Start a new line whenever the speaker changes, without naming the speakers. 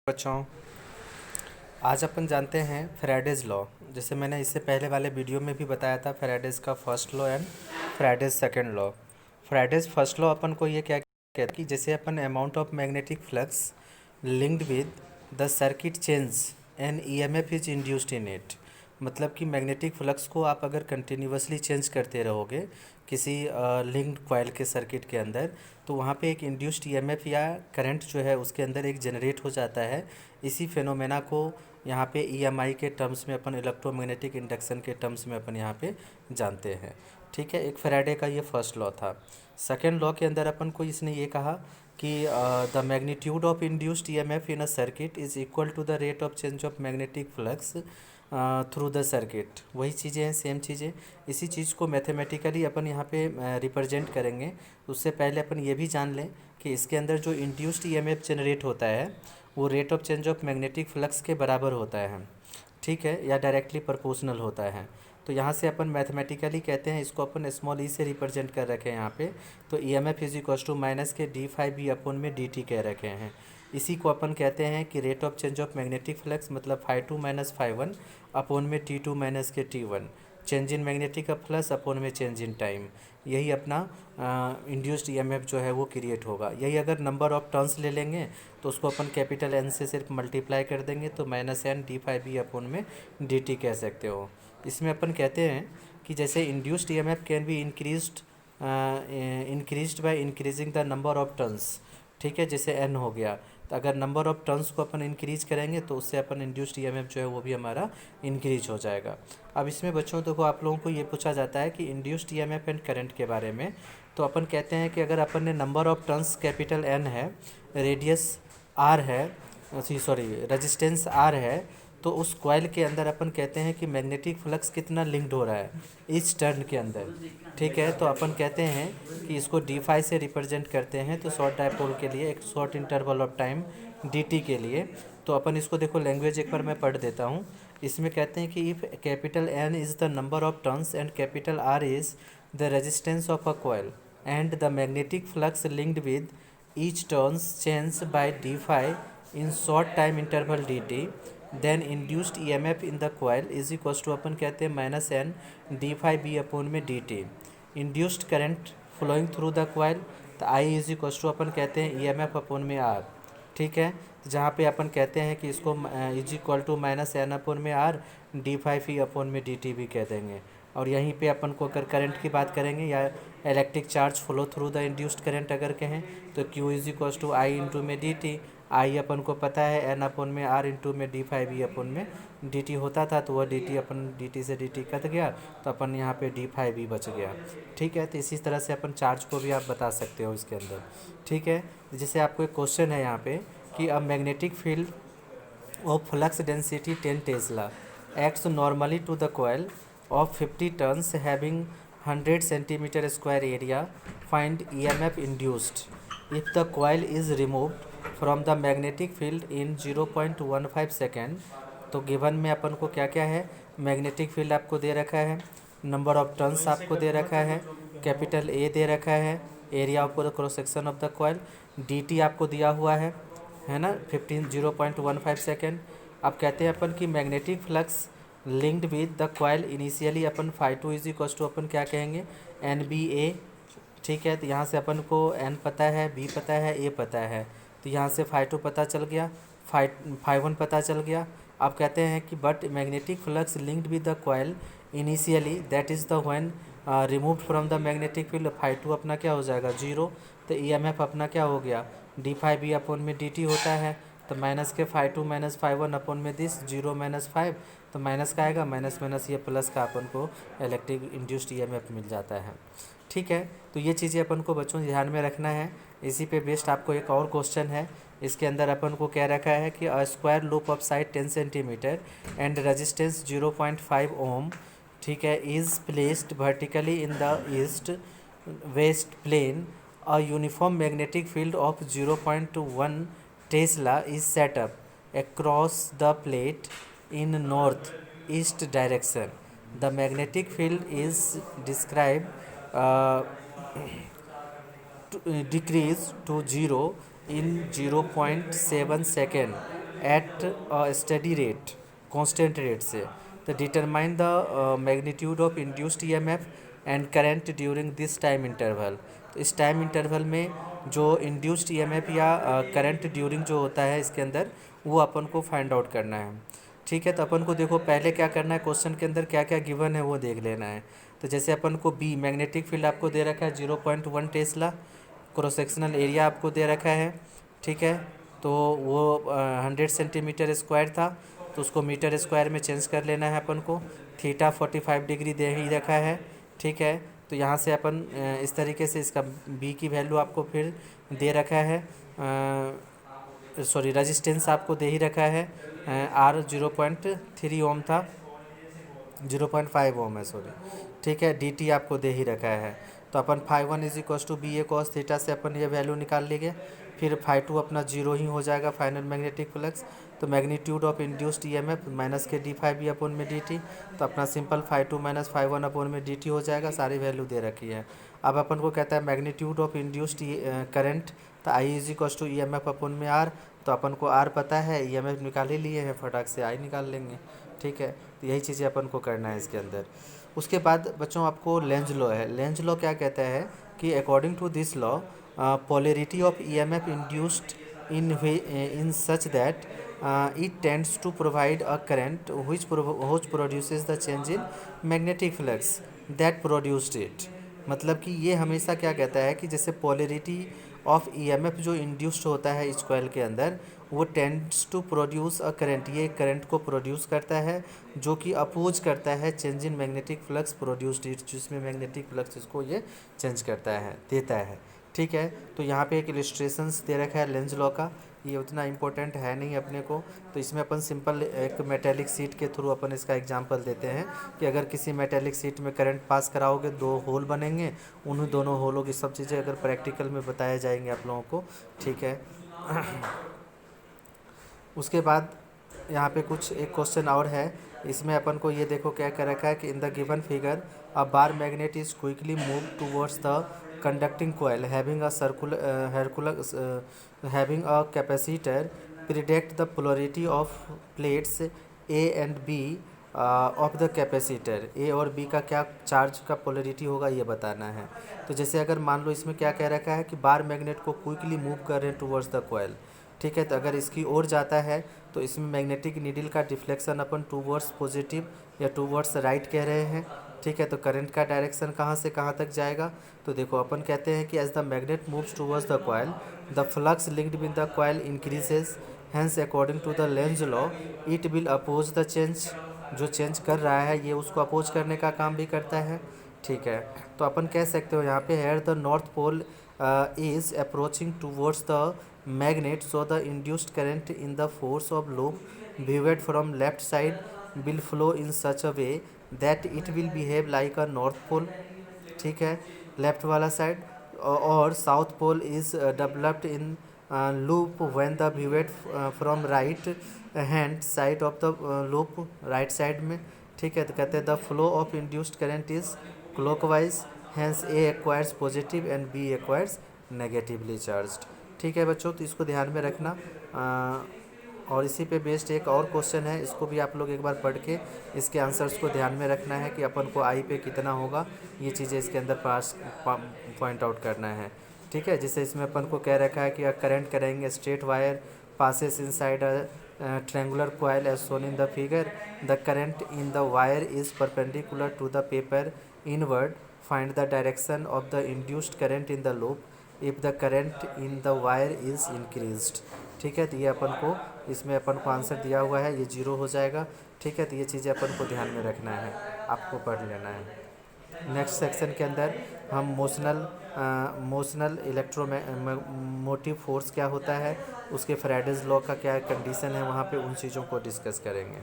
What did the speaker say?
बच्चों, आज अपन जानते हैं फैराडेज लॉ। जैसे मैंने इससे पहले वाले वीडियो में भी बताया था फैराडेज का first law and Faraday's second law. Faraday's first law अपन को ये क्या कहता है कि जैसे अपन amount of magnetic flux linked with the circuit change and EMF is induced in it. मतलब कि मैग्नेटिक फ्लक्स को आप अगर कंटिन्यूसली चेंज करते रहोगे किसी लिंक्ड कॉइल के सर्किट के अंदर, तो वहाँ पे एक इंड्यूस्ड ईएमएफ या करंट जो है उसके अंदर एक जनरेट हो जाता है। इसी फेनोमेना को यहाँ पे ईएमआई के टर्म्स में अपन इलेक्ट्रोमैग्नेटिक इंडक्शन के टर्म्स में अपन यहाँ पे जानते हैं। ठीक है, एक फैराडे का ये फर्स्ट लॉ था। सेकेंड लॉ के अंदर अपन को इसने ये कहा कि the magnitude of induced EMF in a circuit is equal to the rate of change of magnetic flux through the circuit. वही चीज़ें हैं, सेम चीज़ें। इसी चीज़ को मैथमेटिकली अपन यहाँ पे रिप्रेजेंट करेंगे। उससे पहले अपन ये भी जान लें कि इसके अंदर जो इंड्यूस्ड ईएमएफ जनरेट होता है वो rate of change of magnetic flux के बराबर होता है। ठीक है, या डायरेक्टली प्रोपोर्शनल होता है। तो यहाँ से अपन मैथमेटिकली कहते हैं, इसको अपन स्मॉल ई से रिप्रेजेंट कर रखे हैं यहाँ पे। तो E M F is equal to minus के डी फाई बी अपन में डी टी कह रखे हैं। इसी को अपन कहते हैं कि rate of change of magnetic flux मतलब phi two minus phi one upon में टी टू माइनस के T one, change in magnetic flux upon में चेंज इन टाइम। यही अपना इंड्यूस्ड ईएमएफ जो है वो क्रिएट होगा। यही अगर नंबर ऑफ टर्न्स ले लेंगे तो उसको अपन कैपिटल एन से सिर्फ मल्टीप्लाई कर देंगे तो minus N D phi B upon में डी टी कह सकते हो। इसमें अपन कहते हैं कि जैसे induced EMF can be increased by increasing the number of turns. ठीक है, जैसे एन हो गया, तो अगर नंबर ऑफ टर्न्स को अपन इंक्रीज करेंगे तो उससे अपन इंड्यूस्ड ईएमएफ जो है वो भी हमारा इंक्रीज हो जाएगा। अब इसमें बच्चों देखो, आप लोगों को ये पूछा जाता है कि इंड्यूस्ड ईएमएफ एंड करंट के बारे में। तो अपन कहते हैं कि अगर अपन ने number of turns capital N है, रेडियस आर है, रेजिस्टेंस आर है, तो उस कॉइल के अंदर अपन कहते हैं कि मैग्नेटिक फ्लक्स कितना लिंक्ड हो रहा है इस टर्न के अंदर। ठीक है, तो अपन कहते हैं कि इसको डी फाई से रिप्रेजेंट करते हैं। तो शॉर्ट डायपोल के लिए एक short interval of time D T के लिए तो अपन इसको देखो, लैंग्वेज एक बार मैं पढ़ देता हूँ। इसमें कहते हैं कि if capital N is the number of turns and capital R is the resistance of a coil and the magnetic flux linked with each turns change by D phi in short time interval D T, then induced E M F in the coil is equal to अपन कहते हैं minus N D phi B upon में D T. Induced current flowing through the coil, तो I is equal to अपन कहते हैं E M F upon में R. ठीक है, जहाँ पे अपन कहते हैं कि इसको is equal to minus N upon में R d phi phi upon में डी टी भी कह देंगे। और यहीं पे अपन को अगर करंट की बात करेंगे या electric charge flow through the induced current अगर कहें तो Q is equal to I into में डी टी। आई अपन को पता है एन अपोन में आर इंटू में डी फाई बी अपोन में डी टी होता था, तो वह डी टी अपन डी टी से डी टी कट गया, तो अपन यहाँ पे डी फाई बी बच गया। ठीक है, तो इसी तरह से अपन चार्ज को भी आप बता सकते हो इसके अंदर। ठीक है, जैसे आपको एक क्वेश्चन है यहाँ पे कि अब magnetic field of flux density 10 Tesla acts normally to the coil of 50 turns having 100 centimeter square area. Find EMF induced if the coil is removed from the magnetic field in 0.15 second। तो given में अपन को क्या क्या है, magnetic field आपको दे रखा है, number of turns आपको दे रखा है, कैपिटल ए दे रखा है, area of the cross section of the coil, D T आपको दिया हुआ है ना, 0.15 सेकेंड। अब कहते हैं अपन कि magnetic flux linked with the coil initially अपन phi two is equal to अपन क्या कहेंगे एन बी ए। ठीक है, तो यहाँ से अपन को एन पता है, बी पता है, ए पता है, तो यहाँ से फाई टू पता चल गया, फाई वन पता चल गया। अब कहते हैं कि but magnetic flux linked with the coil initially that is the when removed from the magnetic field, phi two अपना क्या हो जाएगा जीरो, तो ई एम एफ अपना क्या हो गया डी फाई बी अपोन में डी टी होता है, तो माइनस के phi two minus phi one upon में दिस जीरो माइनस फाइव, तो माइनस का आएगा, माइनस माइनस ये प्लस का अपन को इलेक्ट्रिक इंड्यूस्ड ईएमएफ मिल जाता है। ठीक है, तो ये चीज़ें अपन को बच्चों ध्यान में रखना है। इसी पे बेस्ड आपको एक और क्वेश्चन है, इसके अंदर अपन को कह रखा है कि a square loop of side 10 centimetre and resistance 0.5 ohm, ठीक है, is placed vertically in the east west plane. A uniform magnetic field of 0.1 Tesla is set up across the plate in north-east direction. The magnetic field is described decrease to zero in 0.7 second at steady rate, constant rate से, तो determine the magnitude of induced EMF and current during this time interval. तो इस time interval में जो induced EMF या current during जो होता है इसके अंदर, वो अपन को फाइंड आउट करना है। ठीक है, तो अपन को देखो पहले क्या करना है, क्वेश्चन के अंदर क्या क्या गिवन है वो देख लेना है। तो जैसे अपन को बी मैग्नेटिक फील्ड आपको दे रखा है 0.1 टेस्ला, क्रॉस सेक्शनल एरिया आपको दे रखा है। ठीक है, तो वो 100 सेंटीमीटर स्क्वायर था, तो उसको मीटर स्क्वायर में चेंज कर लेना है अपन को। थीटा 45 डिग्री दे ही रखा है। ठीक है, तो यहाँ से अपन इस तरीके से इसका बी की वैल्यू आपको फिर दे रखा है, सॉरी रजिस्टेंस आपको दे ही रखा है, आर 0.3 ओम था, 0.5 ओम है सॉरी। ठीक है, डी टी आपको दे ही रखा है। तो अपन phi one is equals to B A cos theta से अपन ये वैल्यू निकाल लेंगे। फिर फाई टू अपना जीरो ही हो जाएगा, फाइनल मैग्नेटिक फ्लक्स। तो magnitude of induced EMF minus के डी फाई बी अपॉन में डी टी, तो अपना simple phi two minus phi one upon में डी टी हो जाएगा। सारी वैल्यू दे रखी है। अब अपन को कहता है मैग्नीट्यूड ऑफ इंड्यूस्ड करंट, तो I is equals to E M F upon में आर। तो अपन को आर पता है, ई एम एफ निकाल ही लिए हैं, फटाक से आई निकाल लेंगे। ठीक है, तो यही चीज़ें अपन को करना है इसके अंदर। उसके बाद बच्चों आपको लेंज लॉ है। लेंज लॉ क्या कहता है कि according to this law polarity of EMF induced in such that it tends to provide a current which produces the change in magnetic flux that produced it। मतलब कि ये हमेशा क्या कहता है कि जैसे पोलैरिटी ऑफ ईएमएफ जो इंड्यूस्ड होता है इस कॉइल के अंदर, वो tends to produce a current, ये करंट को प्रोड्यूस करता है जो कि अपोज करता है change in magnetic flux produced it, जिसमें मैग्नेटिक फ्लक्स इसको ये चेंज करता है, देता है। ठीक है, तो यहाँ पे एक इलस्ट्रेशंस दे रखा है लेंज लॉ का, ये उतना इम्पोर्टेंट है नहीं अपने को। तो इसमें अपन सिंपल एक मेटेलिक सीट के थ्रू अपन इसका एग्जांपल देते हैं कि अगर किसी मेटेलिक सीट में करंट पास कराओगे, दो होल बनेंगे, उन्हीं दोनों होलों की सब चीज़ें अगर प्रैक्टिकल में बताया जाएंगे आप लोगों को। ठीक है, उसके बाद यहाँ पे कुछ एक क्वेश्चन और है, इसमें अपन को ये देखो क्या कर रखा है कि in the given figure a bar magnet is quickly move towards the conducting coil having a having a capacitor predict the polarity of plates A and B of the capacitor. A और B का क्या charge का polarity होगा ये बताना है। तो जैसे अगर मान लो इसमें क्या कह रखा है कि बार मैग्नेट को क्विकली मूव कर रहे हैं टूवर्ड्स द कॉइल। ठीक है, तो अगर इसकी ओर जाता है तो इसमें मैग्नेटिक नीडल का डिफ्लेक्शन अपन टूवर्ड्स पॉजिटिव या टूवर्ड्स राइट कह रहे हैं। ठीक है, तो करंट का डायरेक्शन कहाँ से कहाँ तक जाएगा, तो देखो अपन कहते हैं कि as the magnet moves towards the coil the flux linked with the coil increases, hence according to the Lenz law it will oppose the change. जो चेंज कर रहा है ये उसको अपोज करने का काम भी करता है। ठीक है, तो अपन कह सकते हो यहाँ पे here the north pole is approaching towards the magnet, so the induced current in the force of loop viewed from left side will flow in such a way that it will behave like a north pole। ठीक है, left वाला side, और south pole is developed in loop when the viewed from right hand side of the loop, right side में। ठीक है, तो कहते हैं the flow of induced current is clockwise, hence A acquires positive and B acquires negatively charged. ठीक है बच्चों, तो इसको ध्यान में रखना। और इसी पे बेस्ड एक और क्वेश्चन है, इसको भी आप लोग एक बार पढ़ के इसके आंसर्स को ध्यान में रखना है कि अपन को आई पे कितना होगा, ये चीज़ें इसके अंदर पास पॉइंट आउट करना है। ठीक है, जैसे इसमें अपन को कह रखा है कि करंट करेंगे straight wire passes inside a triangular coil as shown in the figure. The current in the wire is perpendicular to the paper inward. Find the direction of the induced current in the loop if the current in the wire is increased। ठीक है, तो ये अपन को इसमें अपन को answer दिया हुआ है, ये जीरो हो जाएगा। ठीक है, तो ये चीज़ें अपन को ध्यान में रखना है, आपको पढ़ लेना है। नेक्स्ट सेक्शन के अंदर हम मोशनल इलेक्ट्रोमोटिव फोर्स क्या होता है, उसके फैराडेज लॉ का क्या कंडीशन है, वहाँ पे उन चीज़ों को डिस्कस करेंगे।